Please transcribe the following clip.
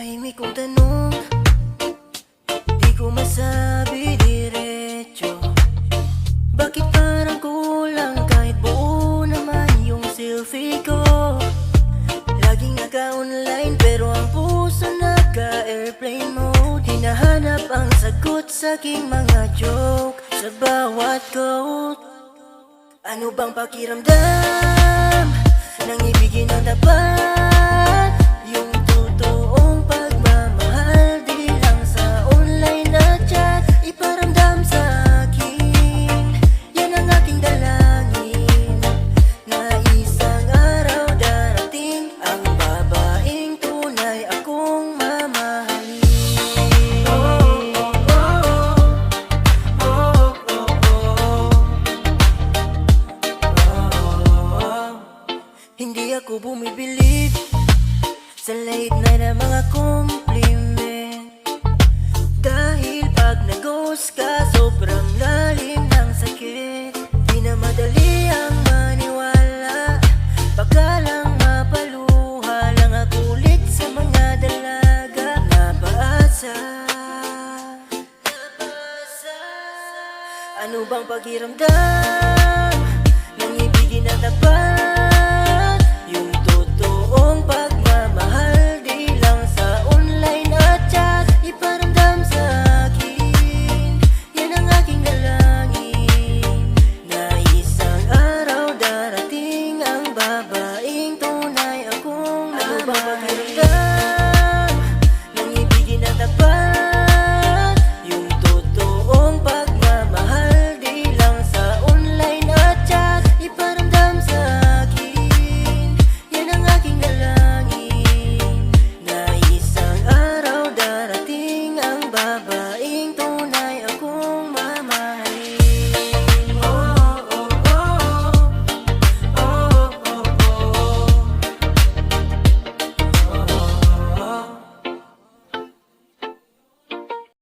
Tahimik kong tanong, di ko masabi diretso. Bakit parang kulang kahit buo naman yung selfie ko? Laging naka-online pero ang puso naka-airplane mode. Hinahanap ang sagot sa aking mga joke sa bawat quote. Ano bang pakiramdam nang ibigin ang tapat? Yung totoong pagmamahal di lang sa online na chat. Iparamdam sa akin, yan ang aking dalangin, na isang araw darating ang babaeng tunay akong mamahalin. Hindi ako bumibilib sa late night na mga compliment, dahil pag nag-ghost ka, sobrang lalim ng sakit. Di na madali ang maniwala, baka lang mapaluha lang ako ulit sa mga dalaga. Napaasa. Ano bang pakiramdam nang ibigin ang tapat?